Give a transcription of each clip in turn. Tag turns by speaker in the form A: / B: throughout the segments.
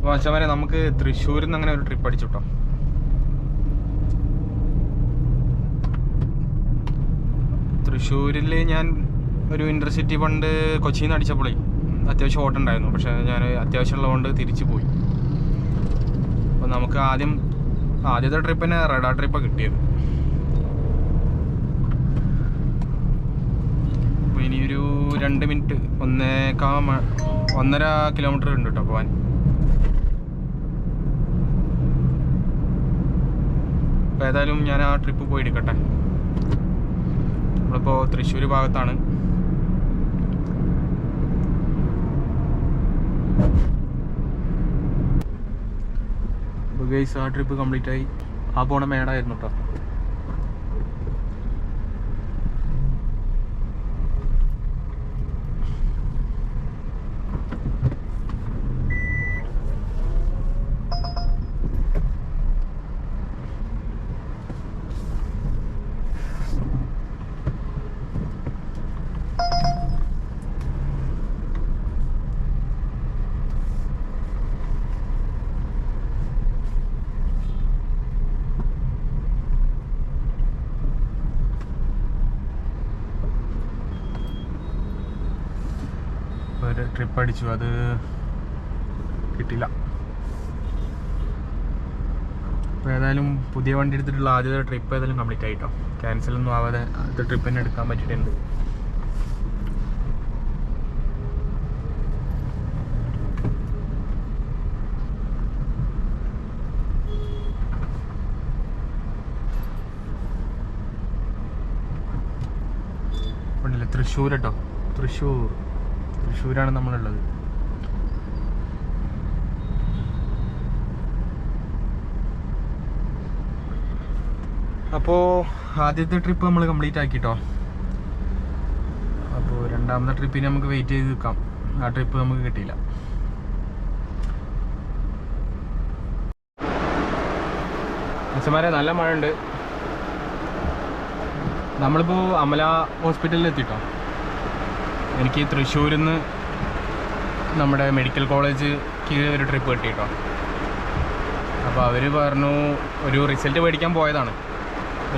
A: മച്ചാമാരെ നമുക്ക് തൃശ്ശൂരിൽ നിന്ന് അങ്ങനെ ഒരു ട്രിപ്പ് അടിച്ചു കേട്ടോ. തൃശ്ശൂരിൽ ഞാൻ ഒരു ഇൻ്റർസിറ്റി ഫണ്ട് കൊച്ചിയിൽ നിന്ന് അടിച്ചപ്പോഴേ അത്യാവശ്യം ഓട്ടം ഉണ്ടായിരുന്നു. പക്ഷേ ഞാൻ അത്യാവശ്യമുള്ളതുകൊണ്ട് തിരിച്ചു പോയി. അപ്പോൾ നമുക്ക് ആദ്യത്തെ ട്രിപ്പിന് റെഡാ ട്രിപ്പാണ് കിട്ടിയത്. അപ്പോൾ ഇനിയൊരു 2 മിനിറ്റ് 1.5 കിലോമീറ്റർ ഉണ്ട് കേട്ടോ പോകാൻ. അപ്പോൾ ഏതായാലും ഞാൻ ആ ട്രിപ്പ് പോയി എടുക്കട്ടെ. നമ്മളിപ്പോൾ തൃശ്ശൂർ ഭാഗത്താണ്. അപ്പോൾ ഗൈസ് ആ ട്രിപ്പ് കംപ്ലീറ്റ് ആയി. ആ പോണ മേടായിരുന്നു കേട്ടോ. ഒരു ട്രിപ്പ് അടിച്ചു, അത് കിട്ടില്ല. അപ്പോൾ ഏതായാലും പുതിയ വണ്ടി എടുത്തിട്ടുള്ള ആദ്യത്തെ ട്രിപ്പ് ഏതായാലും കംപ്ലീറ്റ് ആയിട്ടോ. ക്യാൻസലൊന്നും ആവാതെ അടുത്ത ട്രിപ്പ് തന്നെ എടുക്കാൻ പറ്റിയിട്ടുണ്ട്. തൃശ്ശൂർ കേട്ടോ, തൃശ്ശൂരാണ് നമ്മളുള്ളത്. അപ്പോൾ ആദ്യത്തെ ട്രിപ്പ് നമ്മൾ കംപ്ലീറ്റ് ആക്കിട്ടോ. അപ്പോൾ രണ്ടാമത്തെ ട്രിപ്പിന് നമുക്ക് വെയിറ്റ് ചെയ്ത് നിൽക്കാം. ആ ട്രിപ്പ് നമുക്ക് കിട്ടിയില്ല. അച്ഛന്മാരെ നല്ല മഴ ഉണ്ട്. നമ്മളിപ്പോൾ അമല ഹോസ്പിറ്റലിൽ എത്തിട്ടോ. എനിക്ക് തൃശ്ശൂരിൽ നിന്ന് നമ്മുടെ മെഡിക്കൽ കോളേജിലേക്ക് ഒരു ട്രിപ്പ് കിട്ടിട്ടോ. അപ്പോൾ അവർ പറഞ്ഞു ഒരു റിസൾട്ട് മേടിക്കാൻ പോയതാണ്.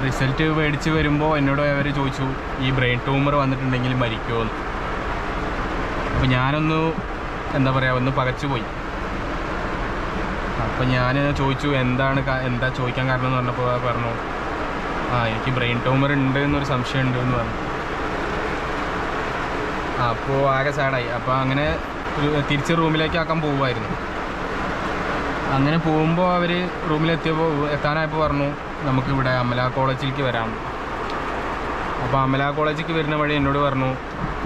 A: റിസൾട്ട് മേടിച്ച് വരുമ്പോൾ എന്നോട് അവർ ചോദിച്ചു ഈ ബ്രെയിൻ ട്യൂമർ വന്നിട്ടുണ്ടെങ്കിൽ മരിക്കുമോ എന്ന്. അപ്പോൾ ഞാനൊന്ന് ഒന്ന് പകച്ചു പോയി. അപ്പോൾ ഞാൻ ചോദിച്ചു എന്താ ചോദിക്കാൻ കാരണം എന്ന് പറഞ്ഞപ്പോൾ പറഞ്ഞു എനിക്ക് ബ്രെയിൻ ട്യൂമർ ഉണ്ട് എന്നൊരു സംശയം ഉണ്ട് എന്ന് പറഞ്ഞു. അപ്പോൾ ആകെ സാഡായി. അപ്പോൾ അങ്ങനെ തിരിച്ച് റൂമിലേക്ക് ആക്കാൻ പോവുമായിരുന്നു. അങ്ങനെ പോകുമ്പോൾ അവർ എത്താനായപ്പോൾ പറഞ്ഞു നമുക്കിവിടെ അമല കോളേജിലേക്ക് വരാം. അപ്പോൾ അമല കോളേജിലേക്ക് വരുന്ന വഴി എന്നോട് പറഞ്ഞു,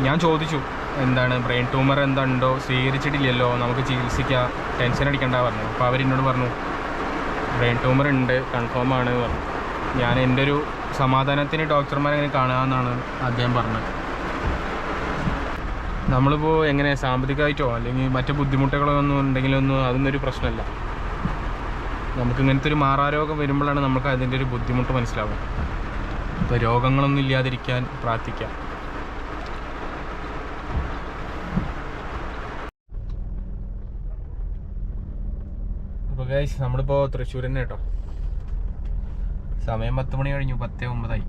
A: ഞാൻ ചോദിച്ചു എന്താണ് ബ്രെയിൻ ട്യൂമർ ഉണ്ടോ, സ്വീകരിച്ചിട്ടില്ലല്ലോ, നമുക്ക് ചികിത്സിക്കാം, ടെൻഷൻ അടിക്കണ്ട പറഞ്ഞു. അപ്പോൾ അവരെന്നോട് പറഞ്ഞു ബ്രെയിൻ ട്യൂമർ ഉണ്ട്, കൺഫേം ആണ് പറഞ്ഞു. ഞാൻ എൻ്റെ ഒരു സമാധാനത്തിന് ഡോക്ടർമാരെ അങ്ങനെ കാണാമെന്നാണ് അദ്ദേഹം പറഞ്ഞത്. നമ്മളിപ്പോൾ എങ്ങനെ സാമ്പത്തികമായിട്ടോ അല്ലെങ്കിൽ മറ്റു ബുദ്ധിമുട്ടുകളോ ഒന്നും ഉണ്ടെങ്കിലൊന്നും അതൊന്നൊരു പ്രശ്നമല്ല. നമുക്ക് ഇങ്ങനത്തെ ഒരു മാറാരോഗം വരുമ്പോഴാണ് നമുക്ക് അതിൻ്റെ ഒരു ബുദ്ധിമുട്ട് മനസ്സിലാവുക. ഇപ്പോൾ രോഗങ്ങളൊന്നും ഇല്ലാതിരിക്കാൻ പ്രാർത്ഥിക്കാം. അപ്പോൾ ഗൈസ് നമ്മളിപ്പോൾ തൃശ്ശൂർ തന്നെ കേട്ടോ. സമയം 10 മണി കഴിഞ്ഞു, 10:09.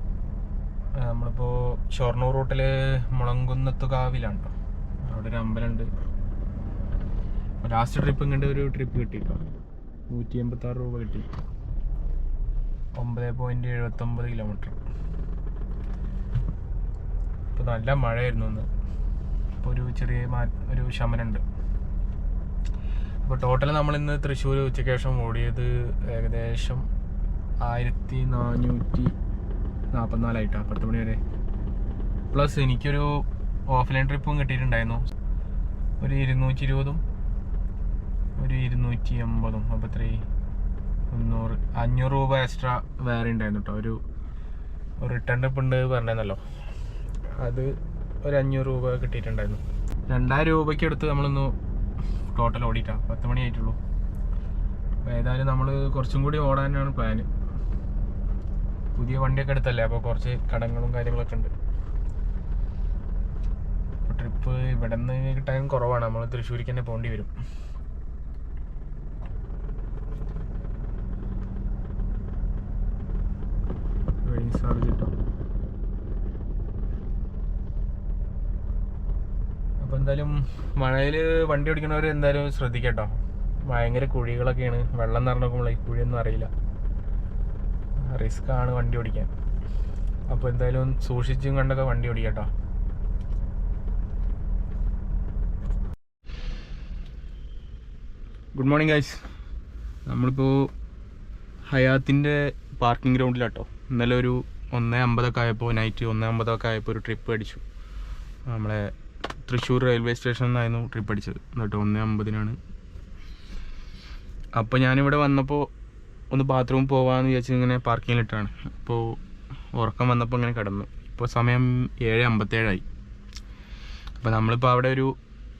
A: നമ്മളിപ്പോൾ ഷൊർണൂർ റൂട്ടിൽ മുളങ്കുന്നത്തുകാവിലാണ് കേട്ടോ. അവിടെ ഒരു അമ്പലമുണ്ട്. ലാസ്റ്റ് ട്രിപ്പ് ഇങ്ങോട്ട് ഒരു ട്രിപ്പ് കിട്ടി കേട്ടോ. 186 രൂപ കിട്ടി. 9.79 കിലോമീറ്റർ. ഇപ്പോൾ നല്ല മഴയായിരുന്നു ഇന്ന്. ഇപ്പോൾ ഒരു ശമനമുണ്ട്. അപ്പോൾ ടോട്ടൽ നമ്മളിന്ന് തൃശ്ശൂർ ഉച്ചയ്ക്ക് ശേഷം ഓടിയത് ഏകദേശം 1444 10 മണി വരെ. പ്ലസ് എനിക്കൊരു ഓഫ്ലൈൻ ട്രിപ്പും കിട്ടിയിട്ടുണ്ടായിരുന്നു. ഒരു 220 ഒരു 280. അപ്പോൾ 500 രൂപ എക്സ്ട്രാ വേറെ ഉണ്ടായിരുന്നു കേട്ടോ. ഒരു റിട്ടേൺ ട്രിപ്പ് ഉണ്ട് പറഞ്ഞല്ലോ, അത് ഒരു 500 രൂപ കിട്ടിയിട്ടുണ്ടായിരുന്നു. 2000 രൂപയ്ക്ക് എടുത്ത് നമ്മളൊന്ന് ടോട്ടൽ ഓടിയിട്ടാണ്. 10 മണി ആയിട്ടുള്ളൂ. അപ്പോൾ ഏതായാലും നമ്മൾ കുറച്ചും കൂടി ഓടാനാണ് പ്ലാന്. പുതിയ വണ്ടിയൊക്കെ എടുത്തല്ലേ, അപ്പോൾ കുറച്ച് കടങ്ങളും കാര്യങ്ങളൊക്കെ ഉണ്ട്. ട്രിപ്പ് ഇവിടെ നിന്ന് കിട്ടാനും കുറവാണ്. നമ്മൾ തൃശ്ശൂരിക്ക് തന്നെ പോകേണ്ടി വരും. വെയിറ്റിംഗ് ചാർജ് കേട്ടോ. അപ്പോൾ എന്തായാലും മഴയിൽ വണ്ടി ഓടിക്കുന്നവർ എന്തായാലും ശ്രദ്ധിക്കട്ടോ. ഭയങ്കര കുഴികളൊക്കെയാണ്. വെള്ളം നിറഞ്ഞ് നോക്കുമ്പോൾ ഈ കുഴിയൊന്നും അറിയില്ല. റിസ്ക് ആണ് വണ്ടി ഓടിക്കാൻ. അപ്പോൾ എന്തായാലും സൂക്ഷിച്ചും കണ്ടൊക്കെ വണ്ടി ഓടിക്കട്ടോ. Good morning guys. നമ്മളിപ്പോൾ ഹയാത്തിൻ്റെ പാർക്കിംഗ് ഗ്രൗണ്ടിലാട്ടോ. ഇന്നലെ ഒരു 1:50 ആയപ്പോൾ, നൈറ്റ് 1:50 ആയപ്പോൾ ഒരു ട്രിപ്പ് അടിച്ചു. നമ്മളെ തൃശ്ശൂർ റെയിൽവേ സ്റ്റേഷനിൽ നിന്നായിരുന്നു ട്രിപ്പ് അടിച്ചത് കേട്ടോ. 1:50 അപ്പോൾ ഞാനിവിടെ വന്നപ്പോൾ ഒന്ന് ബാത്റൂമിൽ പോകാമെന്ന് വിചാരിച്ച് ഇങ്ങനെ പാർക്കിങ്ങിലിട്ടാണ്. അപ്പോൾ ഉറക്കം വന്നപ്പോൾ ഇങ്ങനെ കിടന്നു. ഇപ്പോൾ സമയം 7:57 അപ്പോൾ നമ്മളിപ്പോൾ അവിടെ ഒരു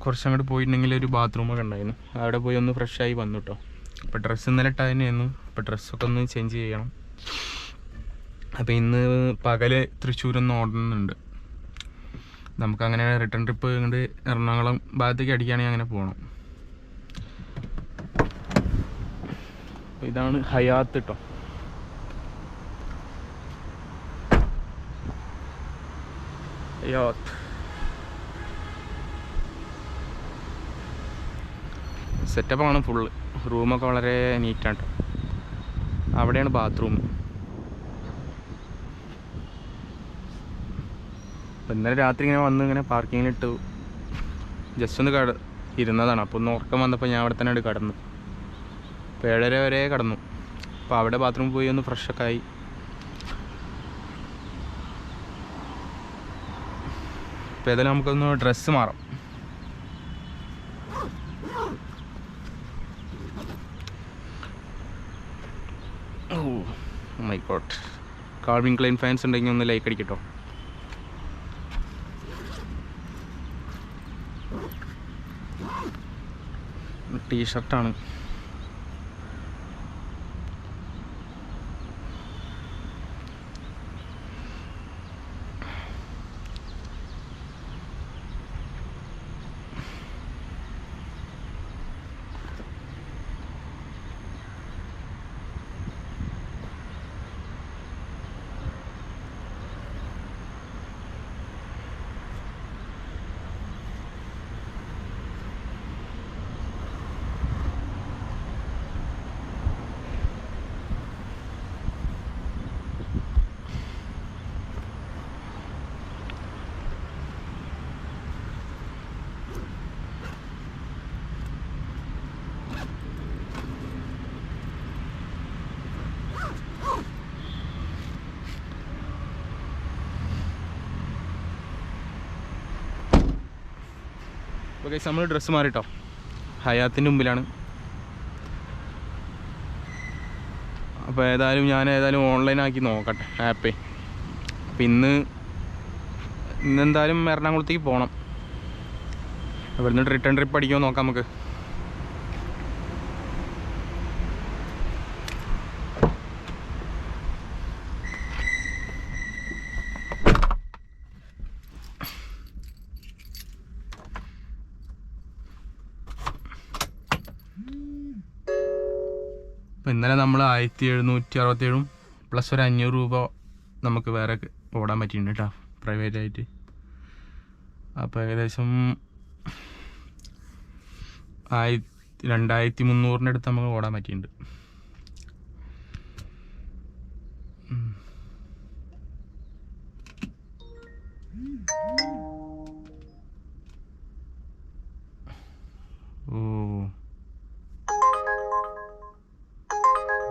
A: കുറച്ചങ്ങോട്ട് പോയിട്ടുണ്ടെങ്കിൽ ഒരു ബാത്റൂമൊക്കെ ഉണ്ടായിരുന്നു. അവിടെ പോയി ഒന്ന് ഫ്രഷായി വന്നു കേട്ടോ. അപ്പോൾ ഡ്രസ്സ് ഇന്നലെ ഇട്ട് തന്നെയായിരുന്നു. അപ്പോൾ ഡ്രസ്സൊക്കെ ഒന്ന് ചേഞ്ച് ചെയ്യണം. അപ്പോൾ ഇന്ന് പകൽ തൃശ്ശൂരൊന്ന് ഓടുന്നുണ്ട്. നമുക്കങ്ങനെ റിട്ടേൺ ട്രിപ്പ് ഇങ്ങോട്ട് എറണാകുളം ഭാഗത്തേക്ക് അടിക്കുകയാണെങ്കിൽ അങ്ങനെ പോകണം. ഇതാണ് ഹയാത്ത് കേട്ടോ. ഹയാത്ത് സെറ്റപ്പാണ് ഫുള്ള്. റൂമൊക്കെ വളരെ നീറ്റാണ് കേട്ടോ. അവിടെയാണ് ബാത്റൂം. അപ്പോൾ ഇന്നലെ രാത്രി ഇങ്ങനെ വന്ന് ഇങ്ങനെ പാർക്കിങ്ങിലിട്ട് ജസ്റ്റ് ഒന്ന് ഇരുന്നതാണ്. അപ്പോൾ ഒന്ന് ഉറക്കം വന്നപ്പോൾ ഞാൻ അവിടെ തന്നെ കിടന്നു. അപ്പോൾ 7:30 വരെ കിടന്നു. അപ്പോൾ അവിടെ ബാത്റൂമിൽ പോയി ഒന്ന് ഫ്രഷൊക്കെ ആയി. അപ്പോൾ ഏതായാലും നമുക്കൊന്ന് ഡ്രസ്സ് മാറാം. Oh my god. Calvin Klein fans ഉണ്ടെങ്കിൽ ഒന്ന് ലൈക്ക് അടിക്കട്ടോ. ടീഷർട്ടാണ്. അപ്പോൾ ഗൈസ് നമ്മൾ ഡ്രസ്സ് മാറിട്ടോ. ഹയാത്തിൻ്റെ മുമ്പിലാണ്. അപ്പോൾ ഏതായാലും ഞാൻ ഓൺലൈനാക്കി നോക്കട്ടെ ആപ്പേ. അപ്പോൾ ഇന്നെന്തായാലും എറണാകുളത്തേക്ക് പോകണം. ഇവിടുന്ന് റിട്ടേൺ ട്രിപ്പ് അടിക്കുമോ നോക്കാം നമുക്ക്. അപ്പോൾ ഇന്നലെ നമ്മൾ 1767 പ്ലസ് ഒരു 500 രൂപ നമുക്ക് വേറെ ഓടാൻ പറ്റിയിട്ടുണ്ട് കേട്ടോ, പ്രൈവറ്റായിട്ട്. അപ്പോൾ ഏകദേശം 2300 അടുത്ത് നമുക്ക് ഓടാൻ പറ്റിയിട്ടുണ്ട്.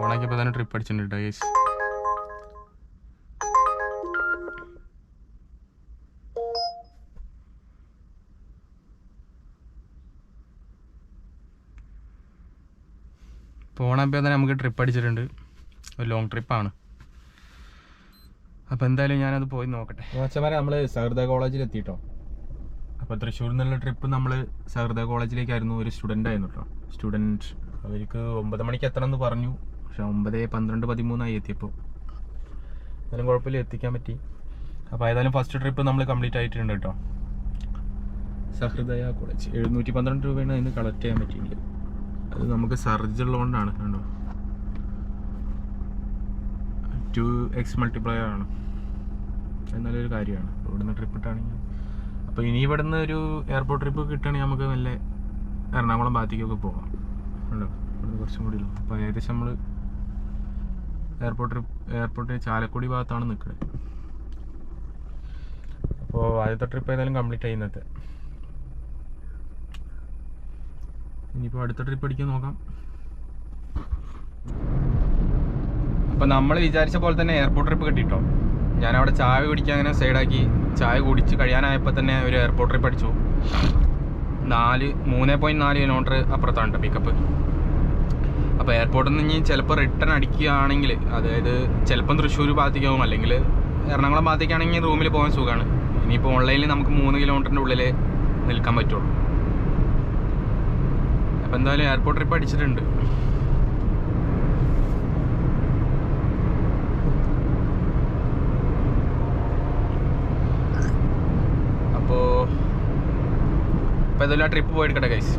A: ഓണാക്കിയപ്പോൾ തന്നെ ട്രിപ്പ് അടിച്ചിട്ടുണ്ട് കേട്ടോ ഗൈസ്. ഓണാക്കിയപ്പോൾ തന്നെ നമുക്ക് ട്രിപ്പ് അടിച്ചിട്ടുണ്ട്. ഒരു ലോങ് ട്രിപ്പാണ്. അപ്പോൾ എന്തായാലും ഞാനത് പോയി നോക്കട്ടെ. മച്ചമാരെ നമ്മൾ സഹൃദയ കോളേജിൽ എത്തിയിട്ടോ. അപ്പോൾ തൃശ്ശൂരിൽ നിന്നുള്ള ട്രിപ്പ് നമ്മൾ സഹൃദയ കോളേജിലേക്കായിരുന്നു. ഒരു സ്റ്റുഡൻ്റ് ആയിരുന്നു കേട്ടോ. അവർക്ക് 9 മണിക്ക് എത്തണമെന്ന് പറഞ്ഞു. പക്ഷെ 9:12-13 എത്തിയപ്പോൾ. എന്നാലും കുഴപ്പമില്ല, എത്തിക്കാൻ പറ്റി. അപ്പോൾ ഏതായാലും ഫസ്റ്റ് ട്രിപ്പ് നമ്മൾ കംപ്ലീറ്റ് ആയിട്ടുണ്ട് കേട്ടോ. സഹൃദയ കോളേജ് 712 രൂപയാണ് അതിന് കളക്ട് ചെയ്യാൻ പറ്റിയില്ല. അത് നമുക്ക് സർജ് ഉള്ളതുകൊണ്ടാണ്. കണ്ടോ, 2x മൾട്ടിപ്ലയർ ആണ്. അത് നല്ലൊരു കാര്യമാണ്. ഇവിടുന്ന് ട്രിപ്പ് ഇട്ടാണെങ്കിൽ, അപ്പോൾ ഇനി ഇവിടുന്ന് ഒരു എയർപോർട്ട് ട്രിപ്പ് കിട്ടുകയാണെങ്കിൽ നമുക്ക് നല്ല എറണാകുളം ഭാഗത്തേക്കൊക്കെ പോകാം. ഉണ്ടോ, ഇവിടുന്ന് കുറച്ചും കൂടി ഉള്ളു. അപ്പോൾ ഏകദേശം നമ്മൾ എയർപോർട്ട് ചാലക്കുടി ഭാഗത്താണ് നിൽക്കുന്നത്. അപ്പോൾ ആദ്യത്തെ ട്രിപ്പ് ഏതായാലും കംപ്ലീറ്റ് ചെയ്യുന്നത്. ഇനിയിപ്പോൾ അടുത്ത ട്രിപ്പ് അടിക്കാൻ നോക്കാം. അപ്പോൾ നമ്മൾ വിചാരിച്ച പോലെ തന്നെ എയർപോർട്ട് ട്രിപ്പ് കിട്ടിട്ടോ. ഞാനവിടെ ചായ കുടിക്കാൻ അങ്ങനെ സൈഡാക്കി ചായ കുടിച്ച് കഴിയാനായപ്പോൾ തന്നെ ഒരു എയർപോർട്ട് ട്രിപ്പ് അടിച്ചു. 3.4 കിലോമീറ്റർ അപ്പുറത്താണ് പിക്കപ്പ്. അപ്പോൾ എയർപോർട്ടിൽ നിന്ന് ഇനി ചിലപ്പോൾ റിട്ടേൺ അടിക്കുകയാണെങ്കിൽ, അതായത് ചിലപ്പം തൃശ്ശൂർ ഭാഗത്തേക്കാവും, അല്ലെങ്കിൽ എറണാകുളം ഭാഗത്തേക്കാണെങ്കിൽ റൂമിൽ പോകാൻ സുഖമാണ്. ഇനിയിപ്പോൾ ഓൺലൈനിൽ നമുക്ക് 3 കിലോമീറ്ററിൻ്റെ ഉള്ളിൽ നിൽക്കാൻ പറ്റുള്ളൂ. അപ്പോൾ എന്തായാലും എയർപോർട്ട് ട്രിപ്പ് അടിച്ചിട്ടുണ്ട്. അപ്പോൾ ഏതായാലും ആ ട്രിപ്പ് പോയെടുക്കട്ടെ ഗൈസ്.